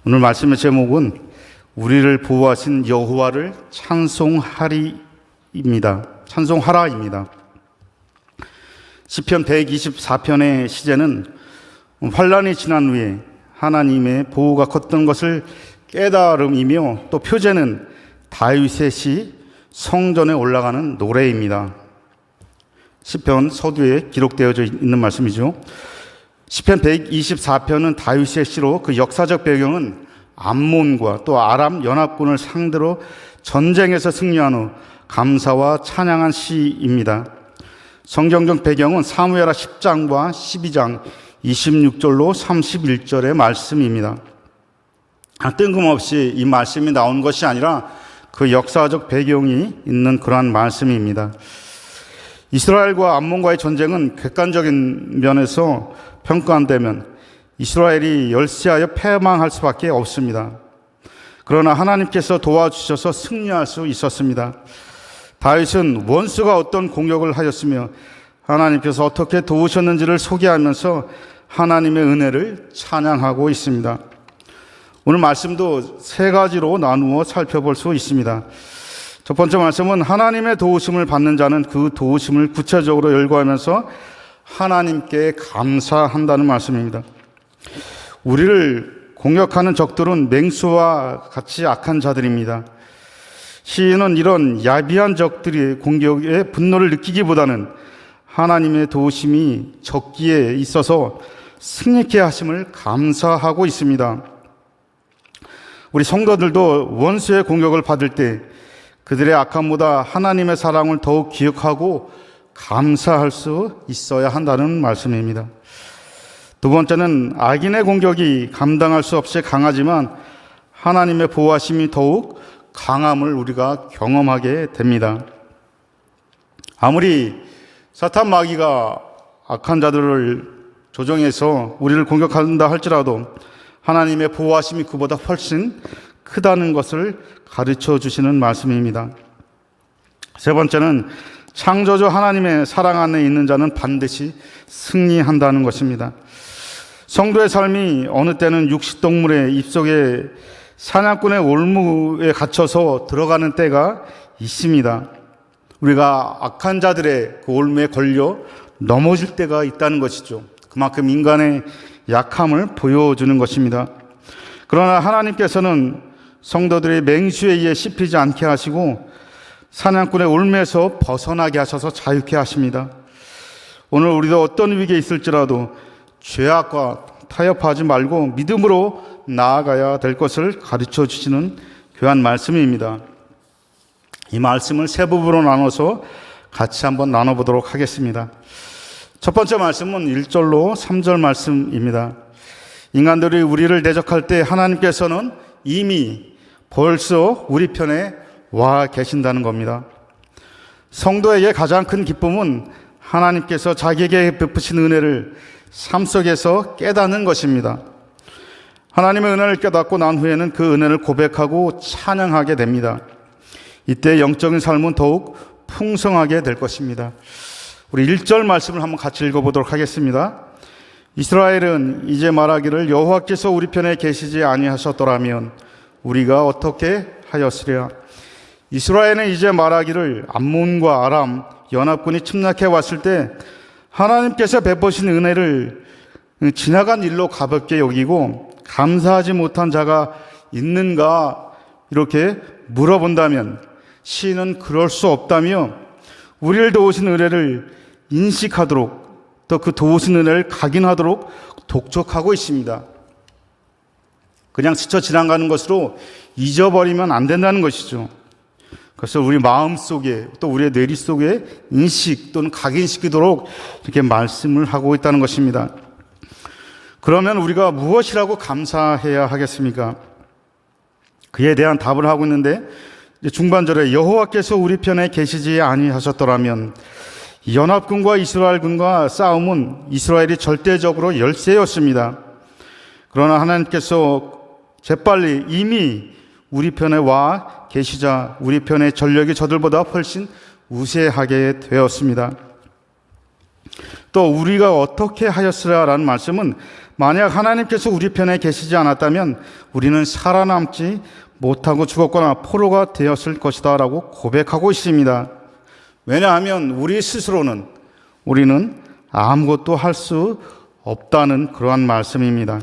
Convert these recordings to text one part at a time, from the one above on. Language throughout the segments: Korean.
오늘 말씀의 제목은 우리를 보호하신 여호와를 찬송하리입니다. 찬송하라입니다. 시편 124편의 시제는 환란이 지난 후에 하나님의 보호가 컸던 것을 깨달음이며, 또 표제는 다윗의 시 성전에 올라가는 노래입니다. 시편 서두에 기록되어져 있는 말씀이죠. 시편 124편은 다윗의 시로, 그 역사적 배경은 암몬과 또 아람 연합군을 상대로 전쟁에서 승리한 후 감사와 찬양한 시입니다. 성경적 배경은 사무엘하 10장과 12장 26절로 31절의 말씀입니다. 뜬금없이 이 말씀이 나온 것이 아니라 그 역사적 배경이 있는 그러한 말씀입니다. 이스라엘과 암몬과의 전쟁은 객관적인 면에서 평가한다면 이스라엘이 열세하여 패망할 수밖에 없습니다. 그러나 하나님께서 도와주셔서 승리할 수 있었습니다. 다윗은 원수가 어떤 공격을 하였으며 하나님께서 어떻게 도우셨는지를 소개하면서 하나님의 은혜를 찬양하고 있습니다. 오늘 말씀도 세 가지로 나누어 살펴볼 수 있습니다. 첫 번째 말씀은 하나님의 도우심을 받는 자는 그 도우심을 구체적으로 열거하면서 하나님께 감사한다는 말씀입니다. 우리를 공격하는 적들은 맹수와 같이 악한 자들입니다. 시인은 이런 야비한 적들의 공격에 분노를 느끼기보다는 하나님의 도우심이 적기에 있어서 승리케 하심을 감사하고 있습니다. 우리 성도들도 원수의 공격을 받을 때 그들의 악함보다 하나님의 사랑을 더욱 기억하고 감사할 수 있어야 한다는 말씀입니다. 두 번째는 악인의 공격이 감당할 수 없이 강하지만 하나님의 보호하심이 더욱 강함을 우리가 경험하게 됩니다. 아무리 사탄 마귀가 악한 자들을 조종해서 우리를 공격한다 할지라도 하나님의 보호하심이 그보다 훨씬 크다는 것을 가르쳐 주시는 말씀입니다. 세 번째는 창조주 하나님의 사랑 안에 있는 자는 반드시 승리한다는 것입니다. 성도의 삶이 어느 때는 육식동물의 입속에 사냥꾼의 올무에 갇혀서 들어가는 때가 있습니다. 우리가 악한 자들의 그 올무에 걸려 넘어질 때가 있다는 것이죠. 그만큼 인간의 약함을 보여주는 것입니다. 그러나 하나님께서는 성도들의 맹수에 의해 씹히지 않게 하시고 사냥꾼의 올무에서 벗어나게 하셔서 자유케 하십니다. 오늘 우리도 어떤 위기에 있을지라도 죄악과 타협하지 말고 믿음으로 나아가야 될 것을 가르쳐 주시는 귀한 말씀입니다. 이 말씀을 세 부분으로 나눠서 같이 한번 나눠보도록 하겠습니다. 첫 번째 말씀은 1절로 3절 말씀입니다. 인간들이 우리를 대적할 때 하나님께서는 이미 벌써 우리 편에 와 계신다는 겁니다. 성도에게 가장 큰 기쁨은 하나님께서 자기에게 베푸신 은혜를 삶 속에서 깨닫는 것입니다. 하나님의 은혜를 깨닫고 난 후에는 그 은혜를 고백하고 찬양하게 됩니다. 이때 영적인 삶은 더욱 풍성하게 될 것입니다. 우리 1절 말씀을 한번 같이 읽어보도록 하겠습니다. 이스라엘은 이제 말하기를 여호와께서 우리 편에 계시지 아니하셨더라면 우리가 어떻게 하였으랴. 이스라엘은 이제 말하기를 암몬과 아람 연합군이 침략해 왔을 때 하나님께서 베푸신 은혜를 지나간 일로 가볍게 여기고 감사하지 못한 자가 있는가 이렇게 물어본다면 시인은 그럴 수 없다며 우리를 도우신 은혜를 인식하도록 또 그 도우신 은혜를 각인하도록 독촉하고 있습니다. 그냥 스쳐 지나가는 것으로 잊어버리면 안 된다는 것이죠. 그래서 우리 마음속에 또 우리의 뇌리 속에 인식 또는 각인시키도록 이렇게 말씀을 하고 있다는 것입니다. 그러면 우리가 무엇이라고 감사해야 하겠습니까? 그에 대한 답을 하고 있는데 중반절에 여호와께서 우리 편에 계시지 아니하셨더라면 연합군과 이스라엘군과 싸움은 이스라엘이 절대적으로 열세였습니다. 그러나 하나님께서 재빨리 이미 우리 편에 와 계시자 우리 편의 전력이 저들보다 훨씬 우세하게 되었습니다. 또 우리가 어떻게 하였으라라는 말씀은 만약 하나님께서 우리 편에 계시지 않았다면 우리는 살아남지 못하고 죽었거나 포로가 되었을 것이다 라고 고백하고 있습니다. 왜냐하면 우리 스스로는 우리는 아무것도 할 수 없다는 그러한 말씀입니다.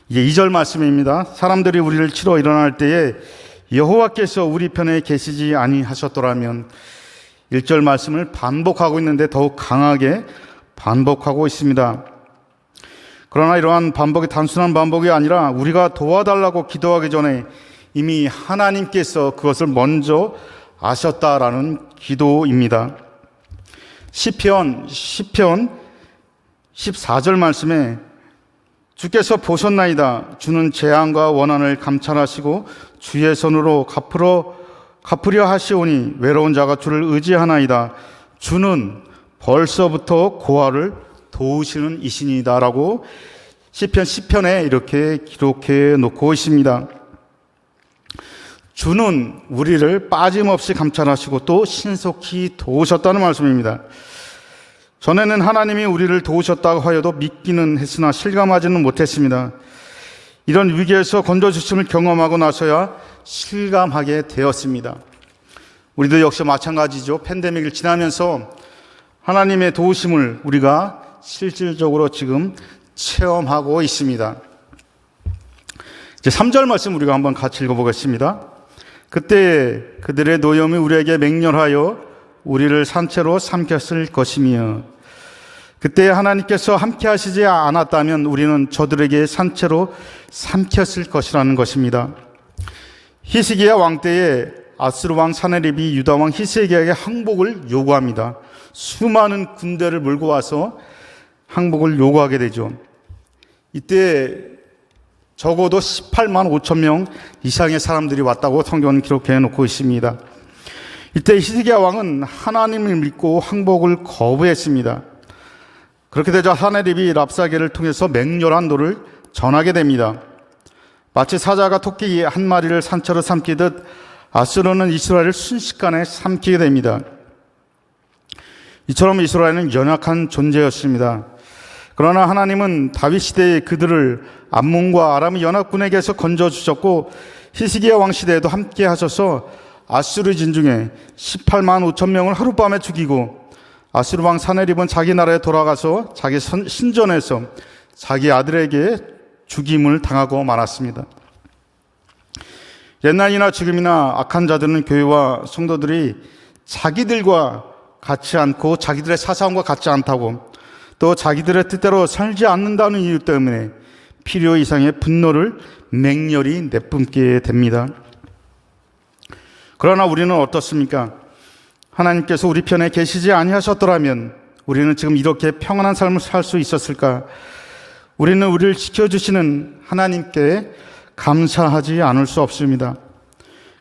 이제 2절 말씀입니다. 사람들이 우리를 치러 일어날 때에 여호와께서 우리 편에 계시지 아니하셨더라면 1절 말씀을 반복하고 있는데 더욱 강하게 반복하고 있습니다. 그러나 이러한 반복이 단순한 반복이 아니라 우리가 도와달라고 기도하기 전에 이미 하나님께서 그것을 먼저 아셨다라는 기도입니다. 시편 14절 말씀에 주께서 보셨나이다. 주는 재앙과 원한을 감찰하시고 주의 손으로 갚으려 하시오니 외로운 자가 주를 의지하나이다. 주는 벌써부터 고아를 도우시는 이신이다라고 시편 10편에 이렇게 기록해 놓고 있습니다. 주는 우리를 빠짐없이 감찰하시고 또 신속히 도우셨다는 말씀입니다. 전에는 하나님이 우리를 도우셨다고 하여도 믿기는 했으나 실감하지는 못했습니다. 이런 위기에서 건져주심을 경험하고 나서야 실감하게 되었습니다. 우리도 역시 마찬가지죠. 팬데믹을 지나면서 하나님의 도우심을 우리가 실질적으로 지금 체험하고 있습니다. 이제 3절 말씀 우리가 한번 같이 읽어보겠습니다. 그때 그들의 노염이 우리에게 맹렬하여 우리를 산채로 삼켰을 것이며 그때 하나님께서 함께 하시지 않았다면 우리는 저들에게 산채로 삼켰을 것이라는 것입니다. 히스기야 왕 때에 아스루 왕 사네립이 유다 왕 히스기야에게 항복을 요구합니다. 수많은 군대를 몰고 와서 항복을 요구하게 되죠. 이때 적어도 18만 5천 명 이상의 사람들이 왔다고 성경은 기록해 놓고 있습니다. 이때 히스기야 왕은 하나님을 믿고 항복을 거부했습니다. 그렇게 되자 사네립이 랍사게를 통해서 맹렬한 노를 전하게 됩니다. 마치 사자가 토끼 한 마리를 산채로 삼키듯 아수르는 이스라엘을 순식간에 삼키게 됩니다. 이처럼 이스라엘은 연약한 존재였습니다. 그러나 하나님은 다윗 시대에 그들을 암몬과 아람 연합군에게서 건져주셨고 히스기야 왕 시대에도 함께 하셔서 아수르 진중에 18만 5천 명을 하룻밤에 죽이고 아수르 왕 사네립은 자기 나라에 돌아가서 자기 신전에서 자기 아들에게 죽임을 당하고 말았습니다. 옛날이나 지금이나 악한 자들은 교회와 성도들이 자기들과 같지 않고 자기들의 사상과 같지 않다고 또 자기들의 뜻대로 살지 않는다는 이유 때문에 필요 이상의 분노를 맹렬히 내뿜게 됩니다. 그러나 우리는 어떻습니까? 하나님께서 우리 편에 계시지 아니하셨더라면 우리는 지금 이렇게 평안한 삶을 살 수 있었을까? 우리는 우리를 지켜주시는 하나님께 감사하지 않을 수 없습니다.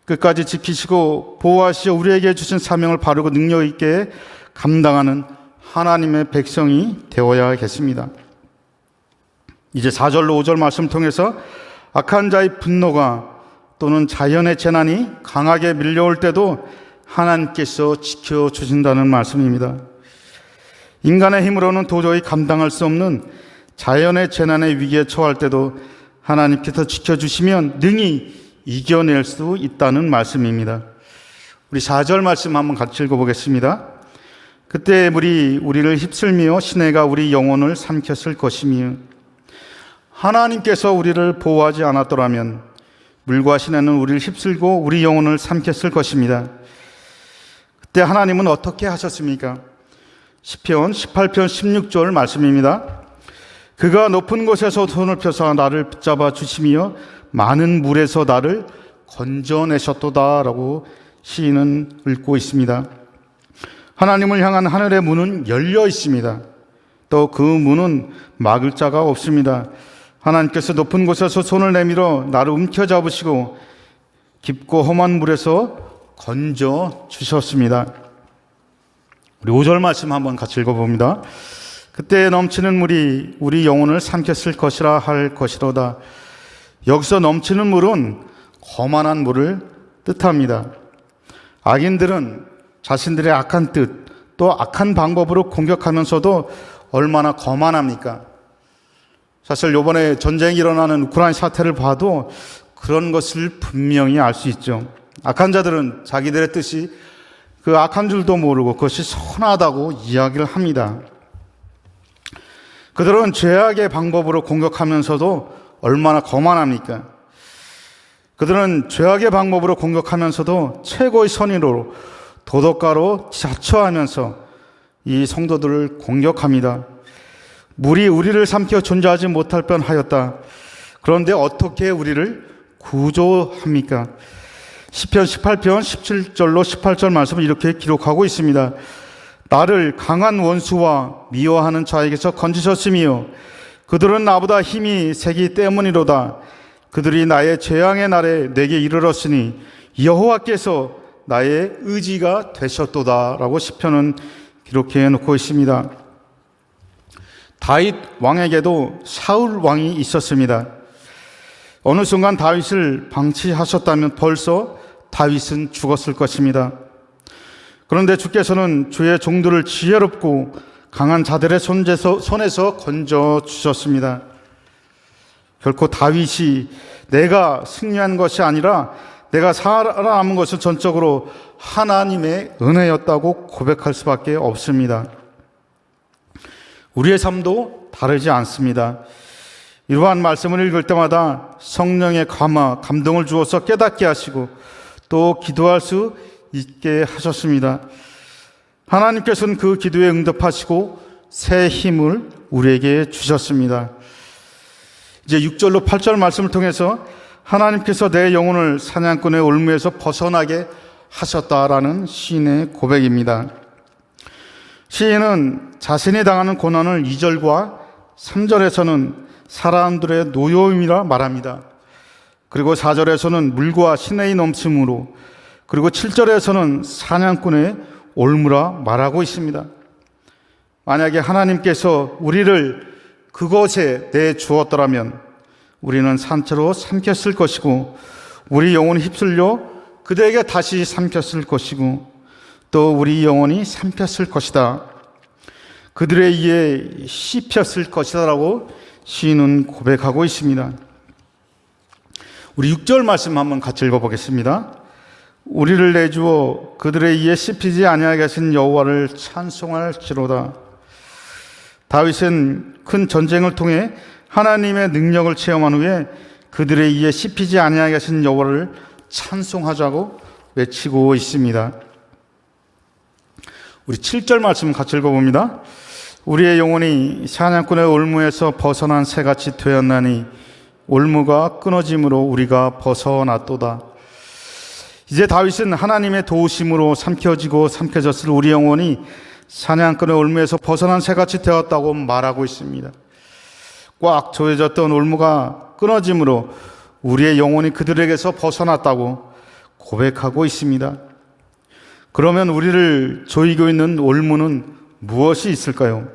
끝까지 지키시고 보호하시어 우리에게 주신 사명을 바르고 능력 있게 감당하는 하나님의 백성이 되어야겠습니다. 이제 4절로 5절 말씀을 통해서 악한 자의 분노가 또는 자연의 재난이 강하게 밀려올 때도 하나님께서 지켜주신다는 말씀입니다. 인간의 힘으로는 도저히 감당할 수 없는 자연의 재난의 위기에 처할 때도 하나님께서 지켜주시면 능히 이겨낼 수 있다는 말씀입니다. 우리 4절 말씀 한번 같이 읽어보겠습니다. 그때 물이 우리를 휩쓸며 시내가 우리 영혼을 삼켰을 것이며 하나님께서 우리를 보호하지 않았더라면 물과 시내는 우리를 휩쓸고 우리 영혼을 삼켰을 것입니다. 그때 하나님은 어떻게 하셨습니까? 시편 18편 16절 말씀입니다. 그가 높은 곳에서 손을 펴서 나를 붙잡아 주시며 많은 물에서 나를 건져내셨도다 라고 시인은 읽고 있습니다. 하나님을 향한 하늘의 문은 열려 있습니다. 또 그 문은 막을 자가 없습니다. 하나님께서 높은 곳에서 손을 내밀어 나를 움켜잡으시고 깊고 험한 물에서 건져 주셨습니다. 우리 5절 말씀 한번 같이 읽어봅니다. 그때 넘치는 물이 우리 영혼을 삼켰을 것이라 할 것이로다. 여기서 넘치는 물은 거만한 물을 뜻합니다. 악인들은 자신들의 악한 뜻 또 악한 방법으로 공격하면서도 얼마나 거만합니까? 사실 이번에 전쟁이 일어나는 우크라이나 사태를 봐도 그런 것을 분명히 알 수 있죠. 악한 자들은 자기들의 뜻이 그 악한 줄도 모르고 그것이 선하다고 이야기를 합니다. 그들은 죄악의 방법으로 공격하면서도 얼마나 거만합니까? 그들은 죄악의 방법으로 공격하면서도 최고의 선의로 도덕가로 자처하면서 이 성도들을 공격합니다. 물이 우리를 삼켜 존재하지 못할 뻔하였다. 그런데 어떻게 우리를 구조합니까? 시편 18편 17절로 18절 말씀을 이렇게 기록하고 있습니다. 나를 강한 원수와 미워하는 자에게서 건지셨으며 그들은 나보다 힘이 세기 때문이로다. 그들이 나의 재앙의 날에 내게 이르렀으니 여호와께서 나의 의지가 되셨도다 라고 시편은 기록해 놓고 있습니다. 다윗 왕에게도 사울 왕이 있었습니다. 어느 순간 다윗을 방치하셨다면 벌써 다윗은 죽었을 것입니다. 그런데 주께서는 주의 종들을 지혜롭고 강한 자들의 손에서 건져주셨습니다. 결코 다윗이 내가 승리한 것이 아니라 내가 살아남은 것은 전적으로 하나님의 은혜였다고 고백할 수밖에 없습니다. 우리의 삶도 다르지 않습니다. 이러한 말씀을 읽을 때마다 성령의 감동을 주어서 깨닫게 하시고 또 기도할 수 있게 하셨습니다. 하나님께서는 그 기도에 응답하시고 새 힘을 우리에게 주셨습니다. 이제 6절로 8절 말씀을 통해서 하나님께서 내 영혼을 사냥꾼의 올무에서 벗어나게 하셨다라는 시인의 고백입니다. 시인은 자신이 당하는 고난을 2절과 3절에서는 사람들의 노여움이라 말합니다. 그리고 4절에서는 물과 시내의 넘침으로, 그리고 7절에서는 사냥꾼의 올무라 말하고 있습니다. 만약에 하나님께서 우리를 그곳에 내주었더라면 우리는 산채로 삼켰을 것이고 우리 영혼이 휩쓸려 그들에게 다시 삼켰을 것이고 또 우리 영혼이 삼켰을 것이다. 그들에 의해 씹혔을 것이다 라고 시인은 고백하고 있습니다. 우리 6절 말씀 한번 같이 읽어보겠습니다. 우리를 내주어 그들에 의해 씹히지 아니하게 하신 여호와를 찬송할지로다. 다윗은 큰 전쟁을 통해 하나님의 능력을 체험한 후에 그들에 의해 씹히지 아니하게 하신 여호와를 찬송하자고 외치고 있습니다. 우리 7절 말씀 같이 읽어봅니다. 우리의 영혼이 사냥꾼의 올무에서 벗어난 새같이 되었나니 올무가 끊어짐으로 우리가 벗어났도다. 이제 다윗은 하나님의 도우심으로 삼켜졌을 우리 영혼이 사냥꾼의 올무에서 벗어난 새같이 되었다고 말하고 있습니다. 꽉 조여졌던 올무가 끊어짐으로 우리의 영혼이 그들에게서 벗어났다고 고백하고 있습니다. 그러면 우리를 조이고 있는 올무는 무엇이 있을까요?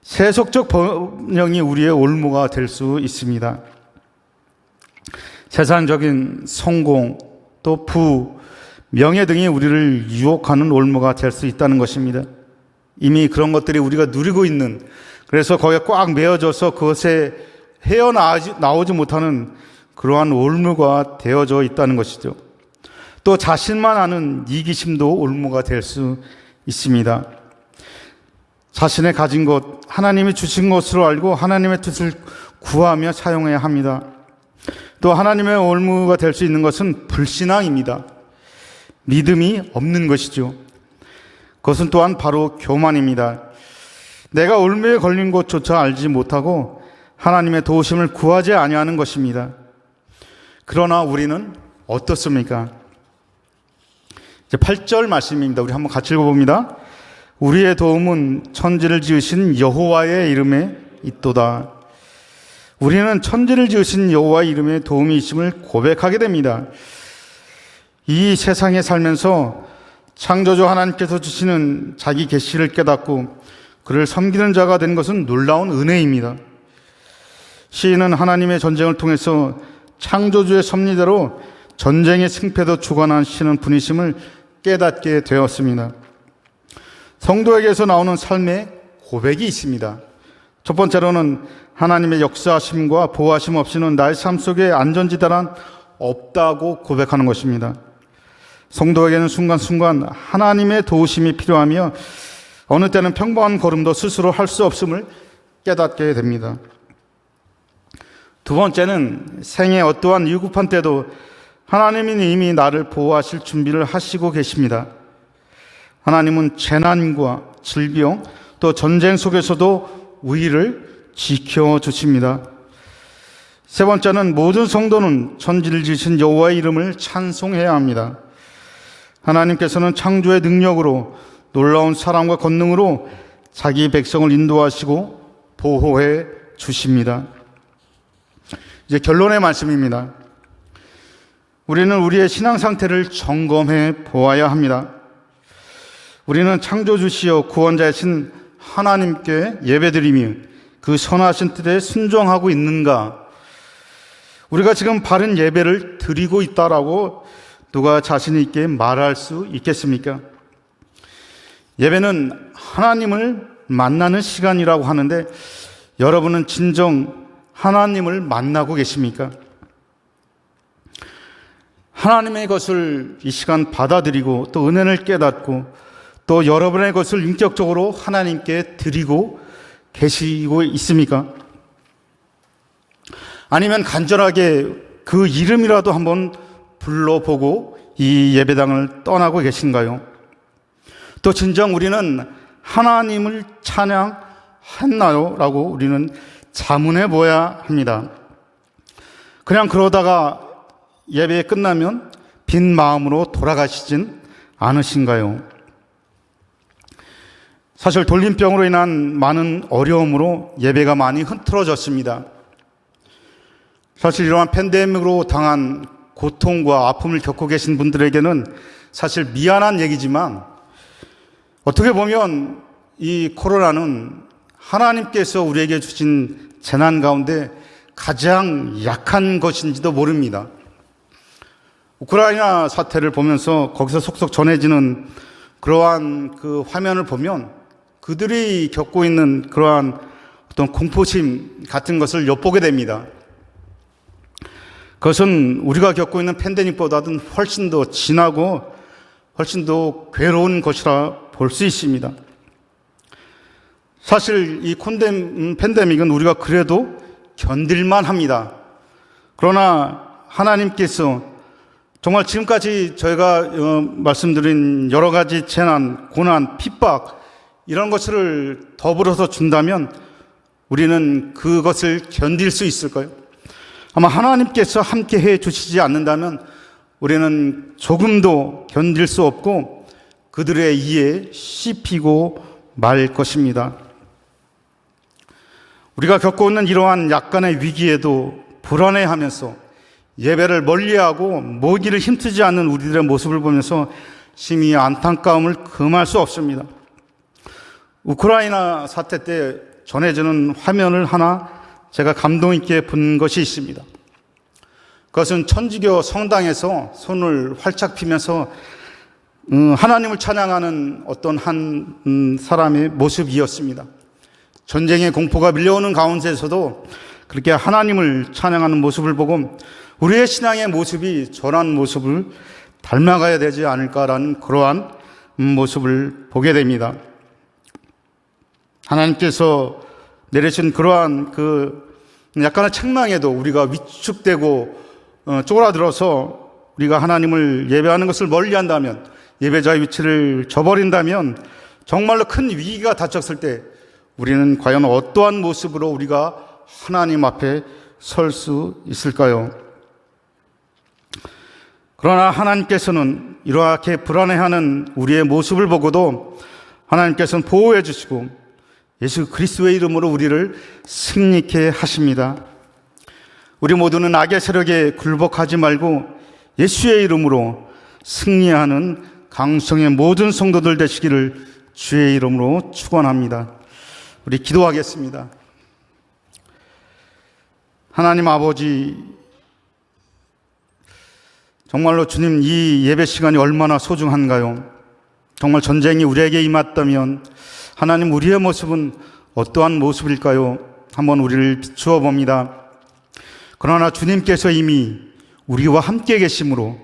세속적 번영이 우리의 올무가 될 수 있습니다. 세상적인 성공, 또 부, 명예 등이 우리를 유혹하는 올무가 될 수 있다는 것입니다. 이미 그런 것들이 우리가 누리고 있는, 그래서 거기에 꽉 메어져서 그것에 헤어나오지 못하는 그러한 올무가 되어져 있다는 것이죠. 또 자신만 아는 이기심도 올무가 될 수 있습니다. 자신의 가진 것, 하나님이 주신 것으로 알고 하나님의 뜻을 구하며 사용해야 합니다. 또 하나님의 올무가 될 수 있는 것은 불신앙입니다. 믿음이 없는 것이죠. 그것은 또한 바로 교만입니다. 내가 올무에 걸린 것조차 알지 못하고 하나님의 도우심을 구하지 아니하는 것입니다. 그러나 우리는 어떻습니까? 이제 8절 말씀입니다. 우리 한번 같이 읽어봅니다. 우리의 도움은 천지를 지으신 여호와의 이름에 있도다. 우리는 천지를 지으신 여호와의 이름에 도움이 있음을 고백하게 됩니다. 이 세상에 살면서 창조주 하나님께서 주시는 자기 계시를 깨닫고 그를 섬기는 자가 된 것은 놀라운 은혜입니다. 시인은 하나님의 전쟁을 통해서 창조주의 섭리대로 전쟁의 승패도 주관하시는 분이심을 깨닫게 되었습니다. 성도에게서 나오는 삶의 고백이 있습니다. 첫 번째로는 하나님의 역사하심과 보호하심 없이는 나의 삶 속에 안전지대란 없다고 고백하는 것입니다. 성도에게는 순간순간 하나님의 도우심이 필요하며 어느 때는 평범한 걸음도 스스로 할 수 없음을 깨닫게 됩니다. 두 번째는 생애 어떠한 위급한 때도 하나님은 이미 나를 보호하실 준비를 하시고 계십니다. 하나님은 재난과 질병 또 전쟁 속에서도 우리를 지켜주십니다. 세 번째는 모든 성도는 천지를 지으신 여호와의 이름을 찬송해야 합니다. 하나님께서는 창조의 능력으로 놀라운 사랑과 권능으로 자기 백성을 인도하시고 보호해 주십니다. 이제 결론의 말씀입니다. 우리는 우리의 신앙 상태를 점검해 보아야 합니다. 우리는 창조주시여 구원자이신 하나님께 예배드리며 그 선하신 뜻에 순종하고 있는가? 우리가 지금 바른 예배를 드리고 있다라고 누가 자신 있게 말할 수 있겠습니까? 예배는 하나님을 만나는 시간이라고 하는데 여러분은 진정 하나님을 만나고 계십니까? 하나님의 것을 이 시간 받아들이고 또 은혜를 깨닫고 또 여러분의 것을 인격적으로 하나님께 드리고 계시고 있습니까? 아니면 간절하게 그 이름이라도 한번 불러보고 이 예배당을 떠나고 계신가요? 또 진정 우리는 하나님을 찬양했나요? 라고 우리는 자문해 보아야 합니다. 그냥 그러다가 예배 끝나면 빈 마음으로 돌아가시진 않으신가요? 사실 돌림병으로 인한 많은 어려움으로 예배가 많이 흐트러졌습니다. 사실 이러한 팬데믹으로 당한 고통과 아픔을 겪고 계신 분들에게는 사실 미안한 얘기지만 어떻게 보면 이 코로나는 하나님께서 우리에게 주신 재난 가운데 가장 약한 것인지도 모릅니다. 우크라이나 사태를 보면서 거기서 속속 전해지는 그러한 그 화면을 보면 그들이 겪고 있는 그러한 어떤 공포심 같은 것을 엿보게 됩니다. 그것은 우리가 겪고 있는 팬데믹보다는 훨씬 더 진하고 훨씬 더 괴로운 것이라 볼 수 있습니다. 사실 이 팬데믹은 우리가 그래도 견딜만 합니다. 그러나 하나님께서 정말 지금까지 저희가 말씀드린 여러 가지 재난, 고난, 핍박 이런 것을 더불어서 준다면 우리는 그것을 견딜 수 있을까요? 아마 하나님께서 함께 해 주시지 않는다면 우리는 조금도 견딜 수 없고 그들의 이에 씹히고 말 것입니다. 우리가 겪고 있는 이러한 약간의 위기에도 불안해하면서 예배를 멀리하고 모기를 힘쓰지 않는 우리들의 모습을 보면서 심히 안타까움을 금할 수 없습니다. 우크라이나 사태 때 전해지는 화면을 하나 제가 감동 있게 본 것이 있습니다. 그것은 천주교 성당에서 손을 활짝 피면서 하나님을 찬양하는 어떤 한 사람의 모습이었습니다. 전쟁의 공포가 밀려오는 가운데서도 그렇게 하나님을 찬양하는 모습을 보고 우리의 신앙의 모습이 저런 모습을 닮아가야 되지 않을까라는 그러한 모습을 보게 됩니다. 하나님께서 내리신 그러한 그 약간의 책망에도 우리가 위축되고 쪼그라들어서 우리가 하나님을 예배하는 것을 멀리한다면, 예배자의 위치를 저버린다면 정말로 큰 위기가 닥쳤을 때 우리는 과연 어떠한 모습으로 우리가 하나님 앞에 설 수 있을까요? 그러나 하나님께서는 이렇게 불안해하는 우리의 모습을 보고도 하나님께서는 보호해 주시고 예수 그리스도의 이름으로 우리를 승리케 하십니다. 우리 모두는 악의 세력에 굴복하지 말고 예수의 이름으로 승리하는 강성의 모든 성도들 되시기를 주의 이름으로 축원합니다. 우리 기도하겠습니다. 하나님 아버지, 정말로 주님 이 예배 시간이 얼마나 소중한가요? 정말 전쟁이 우리에게 임했다면 하나님, 우리의 모습은 어떠한 모습일까요? 한번 우리를 비추어 봅니다. 그러나 주님께서 이미 우리와 함께 계심으로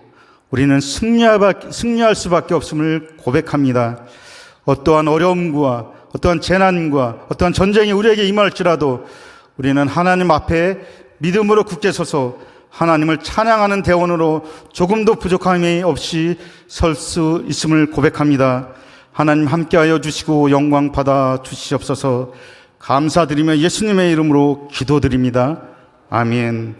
우리는 승리할 수밖에 없음을 고백합니다. 어떠한 어려움과 어떠한 재난과 어떠한 전쟁이 우리에게 임할지라도 우리는 하나님 앞에 믿음으로 굳게 서서 하나님을 찬양하는 대원으로 조금도 부족함이 없이 설 수 있음을 고백합니다. 하나님 함께하여 주시고 영광 받아 주시옵소서. 감사드리며 예수님의 이름으로 기도드립니다. 아멘.